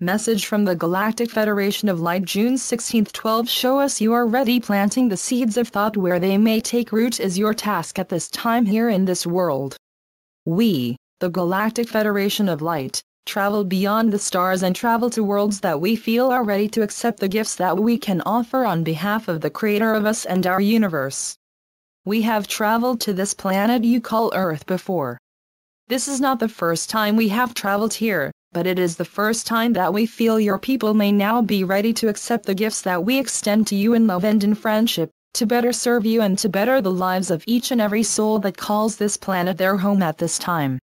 Message from the Galactic Federation of Light, June 16, 12. Show us you are ready. Planting the seeds of thought where they may take root is your task at this time here in this world. We, the Galactic Federation of Light, travel beyond the stars and travel to worlds that we feel are ready to accept the gifts that we can offer on behalf of the Creator of us and our universe. We have traveled to this planet you call Earth before. This is not the first time we have traveled here, but it is the first time that we feel your people may now be ready to accept the gifts that we extend to you in love and in friendship, to better serve you and to better the lives of each and every soul that calls this planet their home at this time.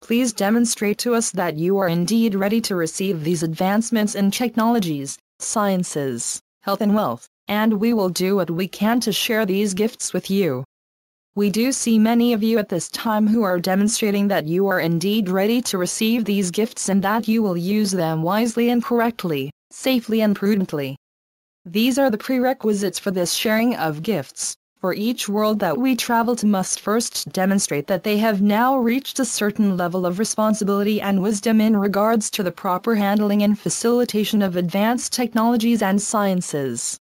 Please demonstrate to us that you are indeed ready to receive these advancements in technologies, sciences, health and wealth, and we will do what we can to share these gifts with you. We do see many of you at this time who are demonstrating that you are indeed ready to receive these gifts and that you will use them wisely and correctly, safely and prudently. These are the prerequisites for this sharing of gifts. For each world that we travel to must first demonstrate that they have now reached a certain level of responsibility and wisdom in regards to the proper handling and facilitation of advanced technologies and sciences.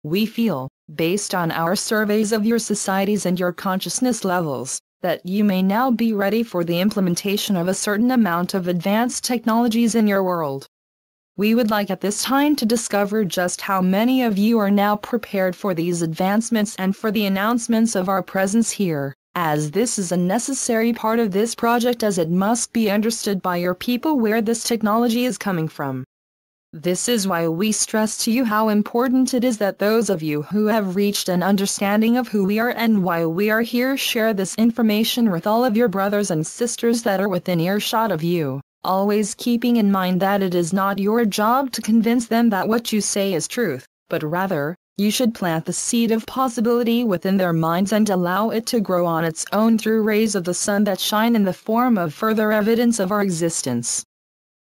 We feel, based on our surveys of your societies and your consciousness levels, that you may now be ready for the implementation of a certain amount of advanced technologies in your world. We would like at this time to discover just how many of you are now prepared for these advancements and for the announcements of our presence here, as this is a necessary part of this project as it must be understood by your people where this technology is coming from. This is why we stress to you how important it is that those of you who have reached an understanding of who we are and why we are here share this information with all of your brothers and sisters that are within earshot of you, always keeping in mind that it is not your job to convince them that what you say is truth, but rather, you should plant the seed of possibility within their minds and allow it to grow on its own through rays of the sun that shine in the form of further evidence of our existence,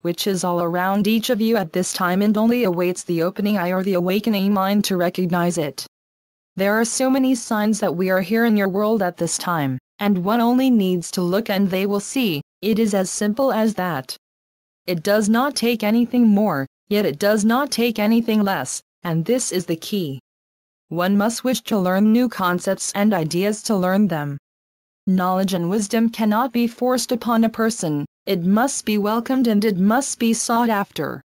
which is all around each of you at this time and only awaits the opening eye or the awakening mind to recognize it. There are so many signs that we are here in your world at this time, and one only needs to look and they will see. It is as simple as that. It does not take anything more, yet it does not take anything less, and this is the key. One must wish to learn new concepts and ideas to learn them. Knowledge and wisdom cannot be forced upon a person. It must be welcomed and it must be sought after.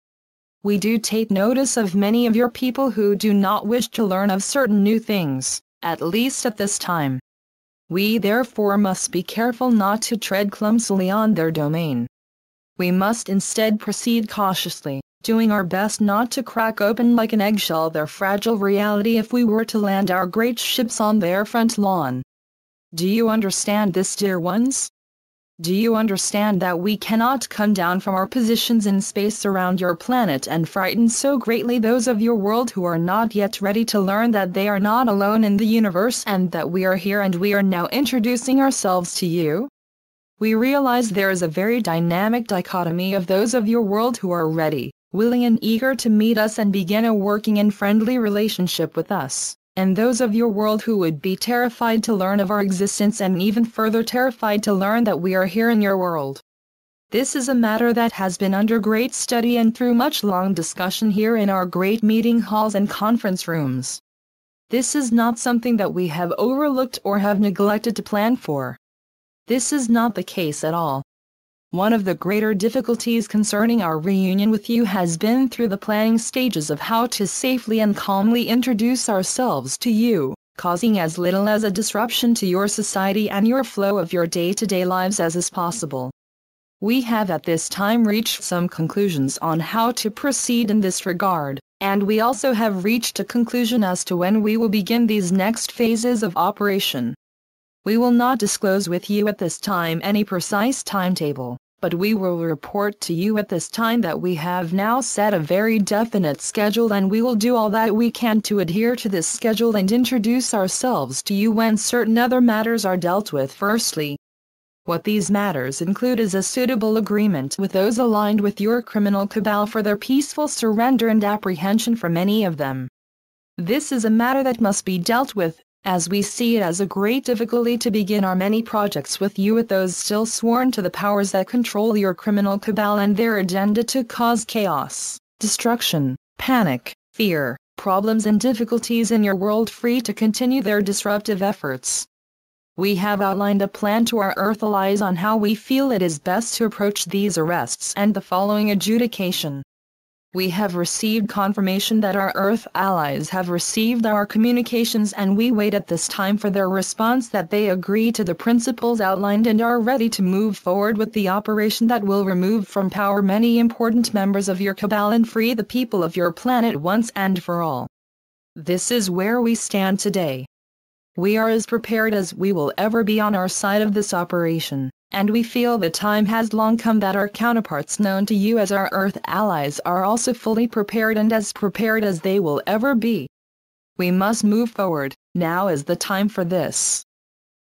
We do take notice of many of your people who do not wish to learn of certain new things, at least at this time. We therefore must be careful not to tread clumsily on their domain. We must instead proceed cautiously, doing our best not to crack open like an eggshell their fragile reality if we were to land our great ships on their front lawn. Do you understand this, dear ones? Do you understand that we cannot come down from our positions in space around your planet and frighten so greatly those of your world who are not yet ready to learn that they are not alone in the universe and that we are here and we are now introducing ourselves to you? We realize there is a very dynamic dichotomy of those of your world who are ready, willing and eager to meet us and begin a working and friendly relationship with us, and those of your world who would be terrified to learn of our existence and even further terrified to learn that we are here in your world. This is a matter that has been under great study and through much long discussion here in our great meeting halls and conference rooms. This is not something that we have overlooked or have neglected to plan for. This is not the case at all. One of the greater difficulties concerning our reunion with you has been through the planning stages of how to safely and calmly introduce ourselves to you, causing as little as a disruption to your society and your flow of your day-to-day lives as is possible. We have at this time reached some conclusions on how to proceed in this regard, and we also have reached a conclusion as to when we will begin these next phases of operation. We will not disclose with you at this time any precise timetable, but we will report to you at this time that we have now set a very definite schedule and we will do all that we can to adhere to this schedule and introduce ourselves to you when certain other matters are dealt with. Firstly, what these matters include is a suitable agreement with those aligned with your criminal cabal for their peaceful surrender and apprehension from any of them. This is a matter that must be dealt with, as we see it as a great difficulty to begin our many projects with you, with those still sworn to the powers that control your criminal cabal and their agenda to cause chaos, destruction, panic, fear, problems and difficulties in your world, free to continue their disruptive efforts. We have outlined a plan to our Earth allies on how we feel it is best to approach these arrests and the following adjudication. We have received confirmation that our Earth allies have received our communications, and we wait at this time for their response that they agree to the principles outlined and are ready to move forward with the operation that will remove from power many important members of your cabal and free the people of your planet once and for all. This is where we stand today. We are as prepared as we will ever be on our side of this operation, and we feel the time has long come that our counterparts known to you as our Earth allies are also fully prepared and as prepared as they will ever be. We must move forward. Now is the time for this.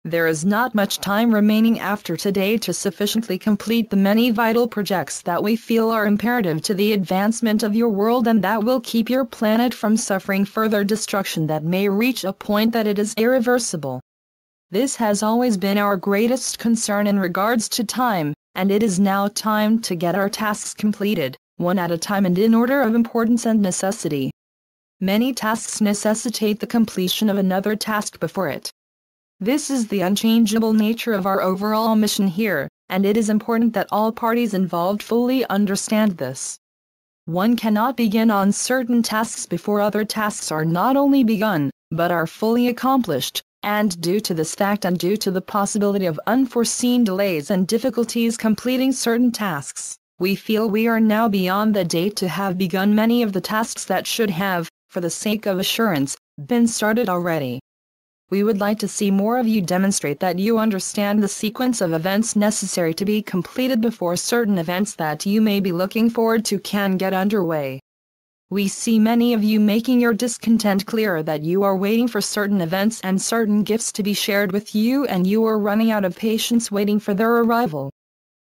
There is not much time remaining after today to sufficiently complete the many vital projects that we feel are imperative to the advancement of your world and that will keep your planet from suffering further destruction that may reach a point that it is irreversible. This has always been our greatest concern in regards to time, and it is now time to get our tasks completed, one at a time and in order of importance and necessity. Many tasks necessitate the completion of another task before it. This is the unchangeable nature of our overall mission here, and it is important that all parties involved fully understand this. One cannot begin on certain tasks before other tasks are not only begun, but are fully accomplished, and due to this fact and due to the possibility of unforeseen delays and difficulties completing certain tasks, we feel we are now beyond the date to have begun many of the tasks that should have, for the sake of assurance, been started already. We would like to see more of you demonstrate that you understand the sequence of events necessary to be completed before certain events that you may be looking forward to can get underway. We see many of you making your discontent clear that you are waiting for certain events and certain gifts to be shared with you, and you are running out of patience waiting for their arrival.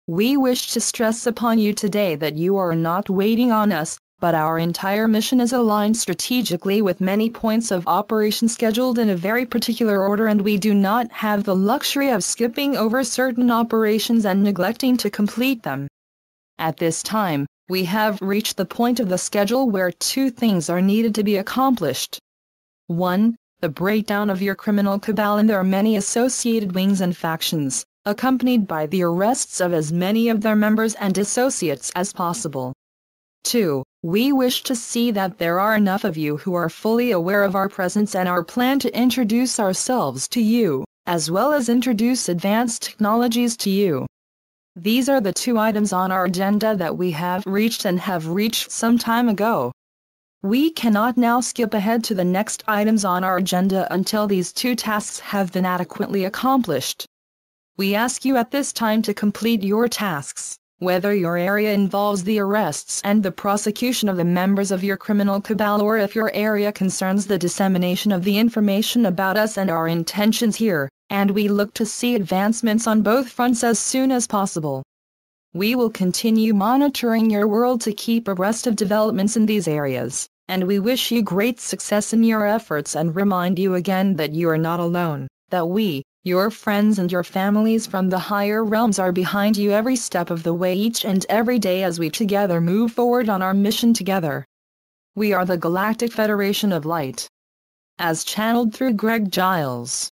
We wish to stress upon you today that you are not waiting on us, but our entire mission is aligned strategically with many points of operation scheduled in a very particular order, and we do not have the luxury of skipping over certain operations and neglecting to complete them. At this time, we have reached the point of the schedule where two things are needed to be accomplished. 1. The breakdown of your criminal cabal and their many associated wings and factions, accompanied by the arrests of as many of their members and associates as possible. 2. We wish to see that there are enough of you who are fully aware of our presence and our plan to introduce ourselves to you, as well as introduce advanced technologies to you. These are the two items on our agenda that we have reached some time ago. We cannot now skip ahead to the next items on our agenda until these two tasks have been adequately accomplished. We ask you at this time to complete your tasks, whether your area involves the arrests and the prosecution of the members of your criminal cabal, or if your area concerns the dissemination of the information about us and our intentions here, and we look to see advancements on both fronts as soon as possible. We will continue monitoring your world to keep abreast of developments in these areas, and we wish you great success in your efforts and remind you again that you are not alone, that we, your friends and your families from the higher realms, are behind you every step of the way, each and every day, as we together move forward on our mission together. We are the Galactic Federation of Light. As channeled through Greg Giles.